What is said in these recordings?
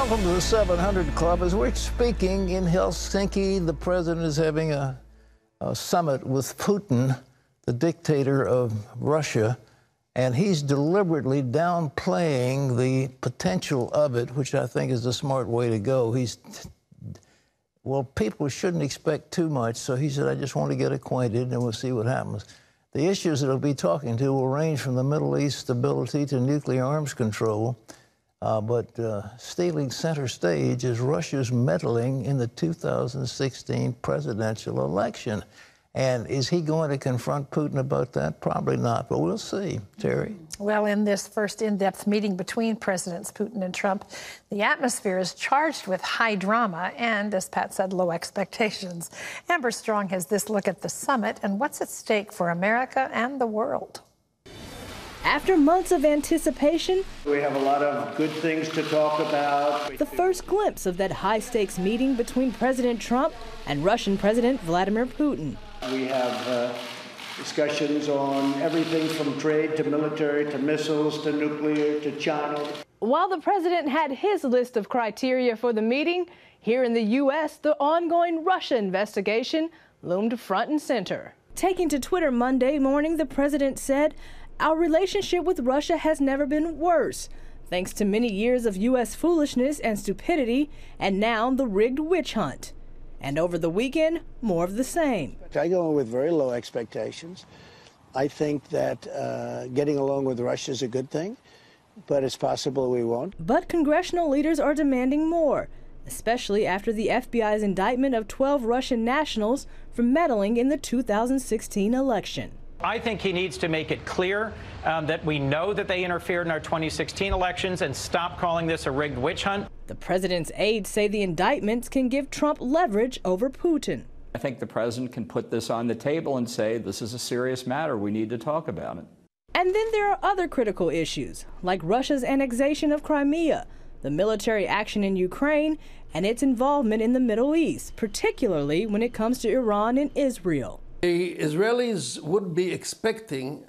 Welcome to the 700 Club. As we're speaking in Helsinki, the president is having a summit with Putin, the dictator of Russia, and he's deliberately downplaying the potential of it, which I think is the smart way to go. Well, people shouldn't expect too much, so he said, I just want to get acquainted, and we'll see what happens. The issues that he'll be talking to will range from the Middle East stability to nuclear arms control. But stealing center stage is Russia's meddling in the 2016 presidential election. And is he going to confront Putin about that? Probably not, but we'll see. Terry? Well, in this first in-depth meeting between Presidents Putin and Trump, the atmosphere is charged with high drama and, as Pat said, low expectations. Amber Strong has this look at the summit and what's at stake for America and the world. After months of anticipation, we have a lot of good things to talk about. The first glimpse of that high-stakes meeting between President Trump and Russian President Vladimir Putin. We have discussions on everything from trade to military to missiles to nuclear to China. While the president had his list of criteria for the meeting, here in the U.S., the ongoing Russia investigation loomed front and center. Taking to Twitter Monday morning, the president said, "Our relationship with Russia has never been worse, thanks to many years of U.S. foolishness and stupidity, and now the rigged witch hunt." And over the weekend, more of the same. I go in with very low expectations. I think that getting along with Russia is a good thing, but it's possible we won't. But congressional leaders are demanding more, especially after the FBI's indictment of 12 Russian nationals for meddling in the 2016 election. I think he needs to make it clear that we know that they interfered in our 2016 elections and stop calling this a rigged witch hunt. The president's aides say the indictments can give Trump leverage over Putin. I think the president can put this on the table and say, this is a serious matter. We need to talk about it. And then there are other critical issues, like Russia's annexation of Crimea, the military action in Ukraine, and its involvement in the Middle East, particularly when it comes to Iran and Israel. The Israelis would be expecting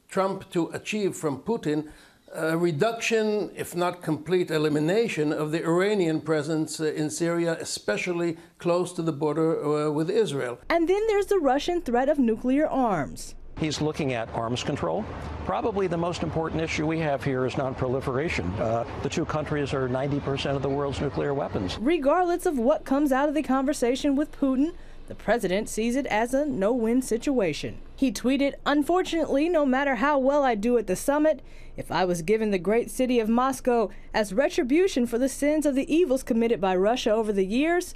Trump to achieve from Putin a reduction, if not complete elimination, of the Iranian presence in Syria, especially close to the border with Israel. And then there's the Russian threat of nuclear arms. He's looking at arms control. Probably the most important issue we have here is non-proliferation. The two countries are 90% of the world's nuclear weapons. Regardless of what comes out of the conversation with Putin, the president sees it as a no-win situation. He tweeted, "Unfortunately, no matter how well I do at the summit, if I was given the great city of Moscow as retribution for the sins of the evils committed by Russia over the years,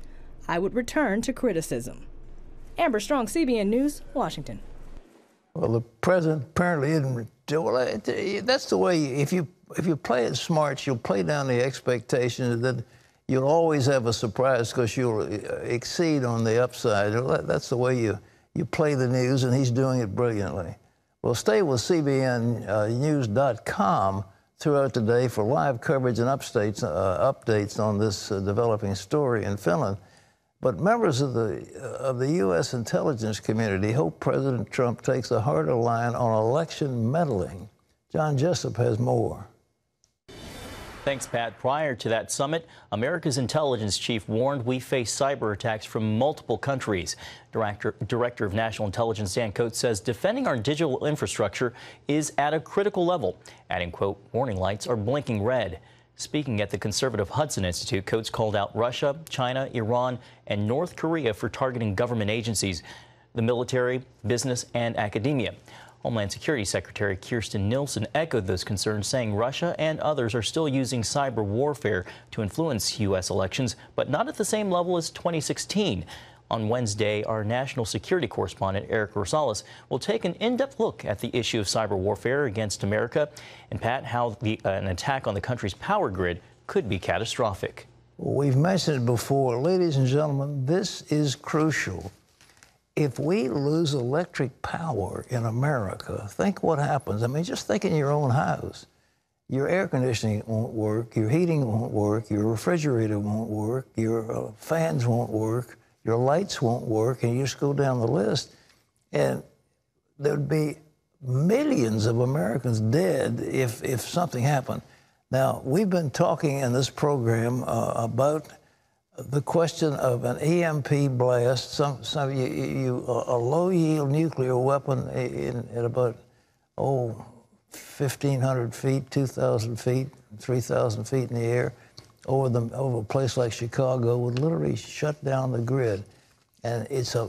I would return to criticism." Amber Strong, CBN News, Washington. Well, the president apparently isn't. Well, that's the way. If you play it smart, you'll play down the expectations that you'll always have a surprise because you'll exceed on the upside. That's the way you play the news, and he's doing it brilliantly. Well, stay with CBNnews.com throughout the day for live coverage and updates on this developing story in Finland. But members of the U.S. intelligence community hope President Trump takes a harder line on election meddling. John Jessup has more. Thanks, Pat. Prior to that summit, America's intelligence chief warned we face cyber attacks from multiple countries. Director of National Intelligence Dan Coats says defending our digital infrastructure is at a critical level, adding, quote, warning lights are blinking red. Speaking at the conservative Hudson Institute, Coats called out Russia, China, Iran, and North Korea for targeting government agencies, the military, business, and academia. Homeland Security Secretary Kirstjen Nielsen echoed those concerns, saying Russia and others are still using cyber warfare to influence U.S. elections, but not at the same level as 2016. On Wednesday, our national security correspondent, Eric Rosales, will take an in-depth look at the issue of cyber warfare against America and, Pat, how an attack on the country's power grid could be catastrophic. We've mentioned it before. Ladies and gentlemen, this is crucial. If we lose electric power in America, think what happens. I mean, just think in your own house. Your air conditioning won't work, your heating won't work, your refrigerator won't work, your fans won't work, your lights won't work, and you just go down the list. And there'd be millions of Americans dead if something happened. Now, we've been talking in this program about the question of an EMP blast, a low-yield nuclear weapon at about, 1,500 feet, 2,000 feet, 3,000 feet in the air over a place like Chicago would literally shut down the grid. And it's a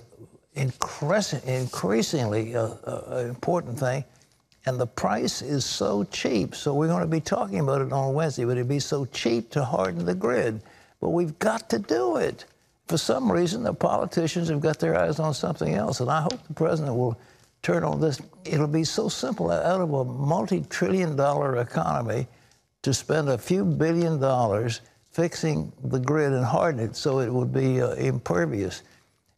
increasingly important thing. And the price is so cheap, so we're going to be talking about it on Wednesday, but it'd be so cheap to harden the grid. But we've got to do it. For some reason, the politicians have got their eyes on something else, and I hope the president will turn on this. It'll be so simple out of a multi-trillion-dollar economy to spend a few $1 billion fixing the grid and harden it so it would be impervious.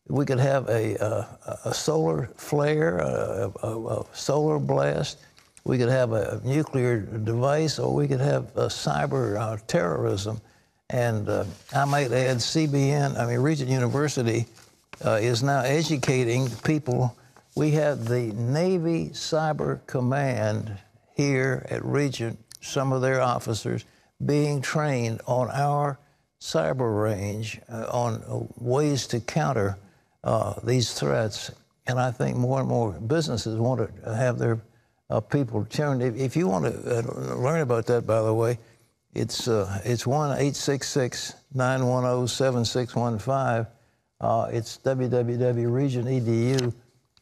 We could have a solar flare, a solar blast. We could have a nuclear device, or we could have cyber terrorism. And I might add, Regent University is now educating people. We have the Navy Cyber Command here at Regent, some of their officers being trained on our cyber range on ways to counter these threats. And I think more and more businesses want to have their people trained. If you want to learn about that, by the way, it's 1-866-910-7615. It's www.regent.edu,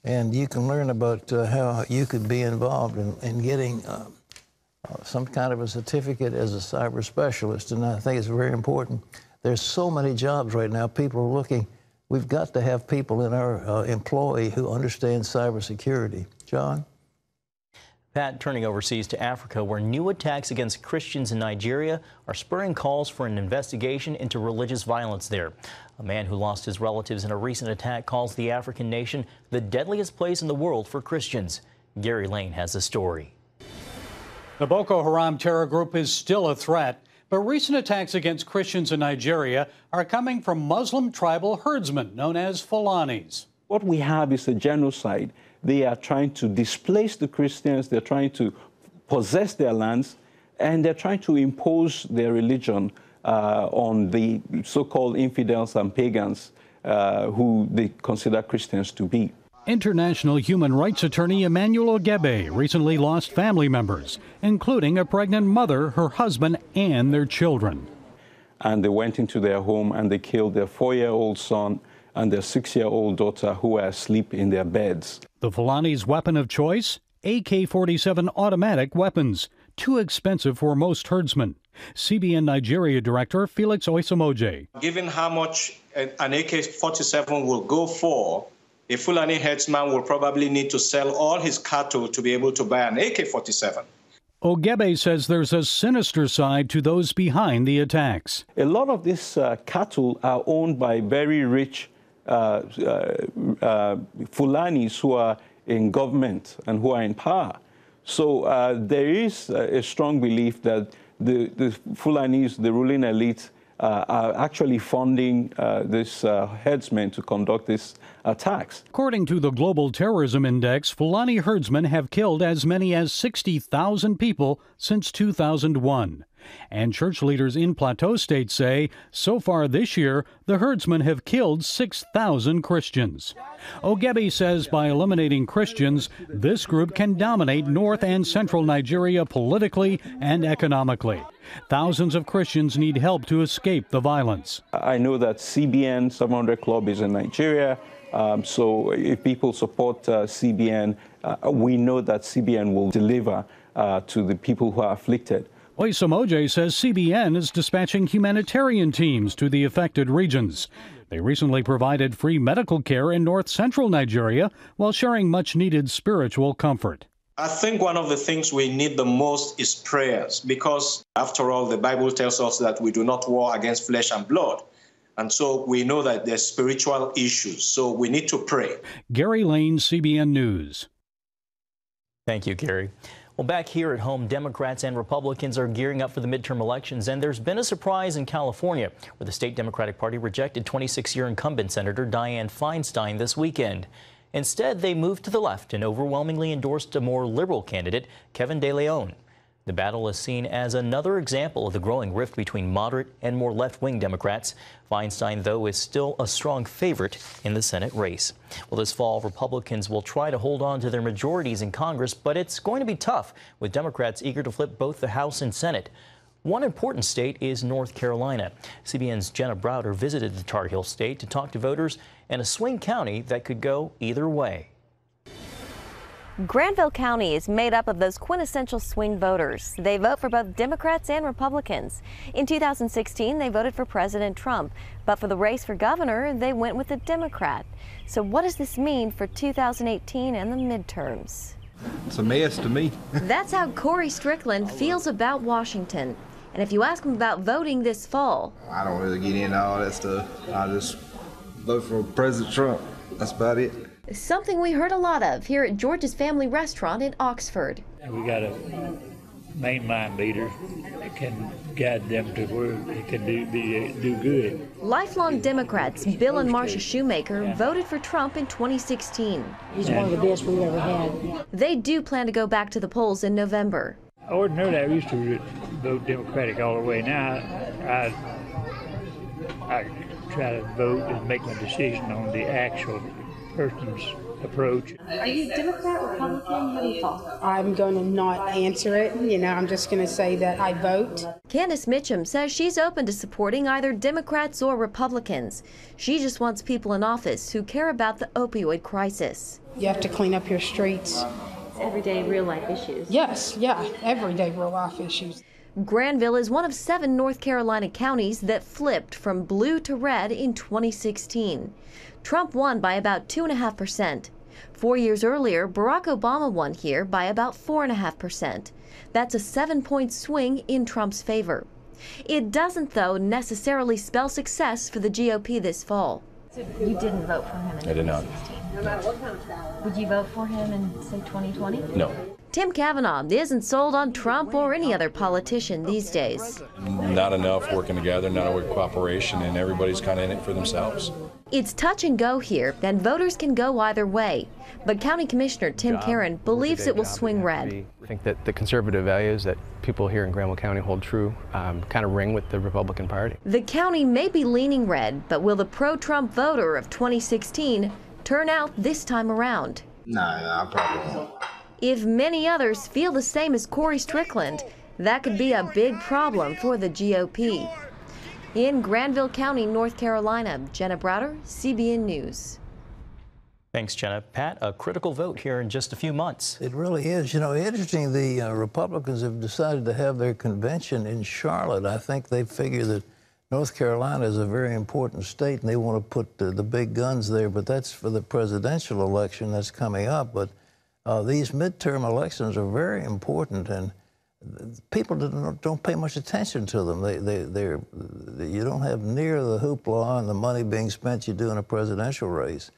and you can learn about how you could be involved in getting some kind of a certificate as a cyber specialist. And I think it's very important. There's so many jobs right now. People are looking. We've got to have people in our employ who understand cybersecurity. John? Pat, turning overseas to Africa, where new attacks against Christians in Nigeria are spurring calls for an investigation into religious violence there. A man who lost his relatives in a recent attack calls the African nation the deadliest place in the world for Christians. Gary Lane has the story. The Boko Haram terror group is still a threat, but recent attacks against Christians in Nigeria are coming from Muslim tribal herdsmen known as Fulanis. What we have is a genocide. They are trying to displace the Christians, they're trying to possess their lands, and they're trying to impose their religion on the so-called infidels and pagans who they consider Christians to be. International human rights attorney Emmanuel Ogebe recently lost family members, including a pregnant mother, her husband, and their children. And they went into their home and they killed their 4-year-old son and their 6-year-old daughter, who were asleep in their beds. The Fulani's weapon of choice? AK-47 automatic weapons, too expensive for most herdsmen. CBN Nigeria Director Felix Oisamoje. Given how much an AK-47 will go for, a Fulani herdsman will probably need to sell all his cattle to be able to buy an AK-47. Ogebe says there's a sinister side to those behind the attacks. A lot of these cattle are owned by very rich Fulanis who are in government and who are in power. So there is a strong belief that the Fulanis, the ruling elite, are actually funding these herdsmen to conduct these attacks. According to the Global Terrorism Index, Fulani herdsmen have killed as many as 60,000 people since 2001. And church leaders in Plateau State say so far this year, the herdsmen have killed 6,000 Christians. Ogebe says by eliminating Christians, this group can dominate North and Central Nigeria politically and economically. Thousands of Christians need help to escape the violence. I know that CBN 700 Club is in Nigeria. So if people support CBN, we know that CBN will deliver to the people who are afflicted. Oisamoje says CBN is dispatching humanitarian teams to the affected regions. They recently provided free medical care in north central Nigeria while sharing much needed spiritual comfort. I think one of the things we need the most is prayers, because after all, the Bible tells us that we do not war against flesh and blood. And so we know that there's spiritual issues, so we need to pray. Gary Lane, CBN News. Thank you, Gary. Well, back here at home, Democrats and Republicans are gearing up for the midterm elections, and there's been a surprise in California, where the state Democratic Party rejected 26-year incumbent Senator Dianne Feinstein this weekend. Instead, they moved to the left and overwhelmingly endorsed a more liberal candidate, Kevin De Leon. The battle is seen as another example of the growing rift between moderate and more left-wing Democrats. Feinstein, though, is still a strong favorite in the Senate race. Well, this fall, Republicans will try to hold on to their majorities in Congress, but it's going to be tough, with Democrats eager to flip both the House and Senate. One important state is North Carolina. CBN's Jenna Browder visited the Tar Heel state to talk to voters in a swing county that could go either way. Granville County is made up of those quintessential swing voters. They vote for both Democrats and Republicans. In 2016, they voted for President Trump, but for the race for governor, they went with a Democrat. So what does this mean for 2018 and the midterms? It's a mess to me. That's how Corey Strickland feels about Washington. And if you ask him about voting this fall, I don't really get into all that stuff. I just vote for President Trump. That's about it. something we heard a lot of here at George's Family Restaurant in Oxford. We got a mainline leader that can guide them to where they can do good. Lifelong Democrats Bill and Marcia Shoemaker voted for Trump in 2016. He's one of the best we've ever had. They do plan to go back to the polls in November. Ordinarily, I used to vote Democratic all the way. Now, I try to vote and make my decision on the actual person's approach. Are you Democrat, Republican? What do you call? I'm going to not answer it. I'm just going to say that I vote. Candace Mitchum says she's open to supporting either Democrats or Republicans. She just wants people in office who care about the opioid crisis. You have to clean up your streets. Everyday real life issues. Yes, everyday real life issues. Granville is one of 7 North Carolina counties that flipped from blue to red in 2016. Trump won by about 2.5%. 4 years earlier, Barack Obama won here by about 4.5%. That's a 7-point swing in Trump's favor. It doesn't, though, necessarily spell success for the GOP this fall. You didn't vote for him in 2016? I did not. Would you vote for him in, say, 2020? No. Tim Kavanaugh isn't sold on Trump or any other politician these days. Not enough working together, not enough cooperation, and everybody's kind of in it for themselves. It's touch and go here, and voters can go either way. But County Commissioner Tim Karen believes it will swing red. I think that the conservative values that people here in Granville County hold true kind of ring with the Republican Party. The county may be leaning red, but will the pro-Trump voter of 2016 turn out this time around? No, I probably won't. If many others feel the same as Corey Strickland, that could be a big problem for the GOP. In Granville County, North Carolina, Jenna Browder, CBN News. Thanks, Jenna. Pat, a critical vote here in just a few months. It really is. Interesting, the Republicans have decided to have their convention in Charlotte. I think they figure that North Carolina is a very important state, and they want to put the big guns there, but that's for the presidential election that's coming up. But these midterm elections are very important, and people don't pay much attention to them. You don't have near the hoopla and the money being spent you do in a presidential race.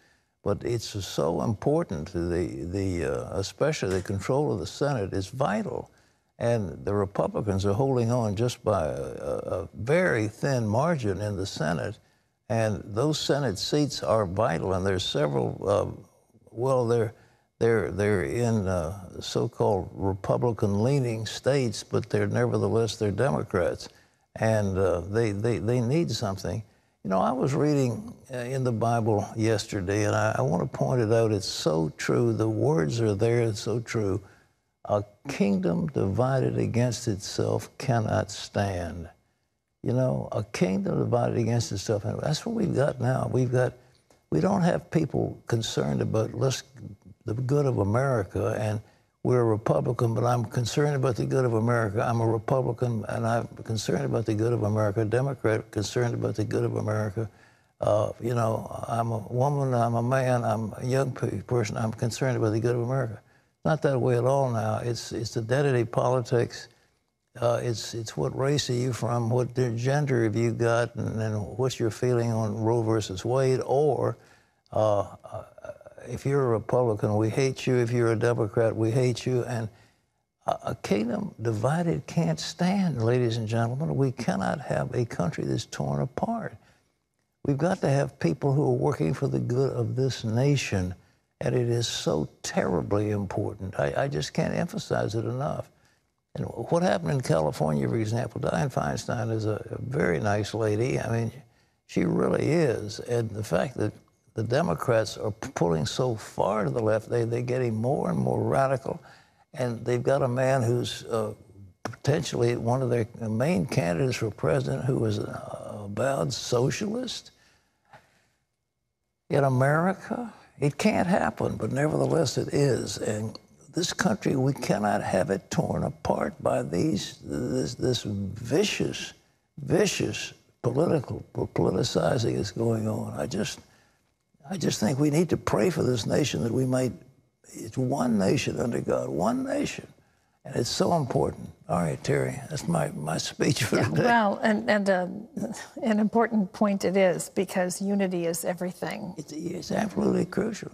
But it's so important. Especially the control of the Senate is vital. And the Republicans are holding on just by a very thin margin in the Senate. And those Senate seats are vital. And there's several, they're in so-called Republican-leaning states, but nevertheless they're Democrats. And they need something. I was reading in the Bible yesterday, and I want to point it out. It's so true. The words are there. It's so true. A kingdom divided against itself cannot stand. A kingdom divided against itself. And that's what we've got now. We don't have people concerned about the good of America, and we're a Republican, but I'm concerned about the good of America. I'm a Republican, and I'm concerned about the good of America. Democrat, concerned about the good of America. I'm a woman, I'm a man, I'm a young person. I'm concerned about the good of America. Not that way at all now. It's identity politics. It's what race are you from, what gender have you got, and then what's your feeling on Roe versus Wade, or if you're a Republican, we hate you. If you're a Democrat, we hate you. And a kingdom divided can't stand, ladies and gentlemen. We cannot have a country that's torn apart. We've got to have people who are working for the good of this nation, and it is so terribly important. I just can't emphasize it enough. And what happened in California, for example, Dianne Feinstein is a very nice lady. I mean, she really is. And the fact that the Democrats are pulling so far to the left, they're getting more and more radical. And they've got a man who's potentially one of their main candidates for president who is an avowed socialist in America. It can't happen, but nevertheless it is. And this country, we cannot have it torn apart by this vicious politicizing is going on. I just think we need to pray for this nation that we might, it's one nation under God, one nation. And it's so important. All right, Terry, that's my speech for today. Well, and an important point it is, because unity is everything. It's absolutely crucial.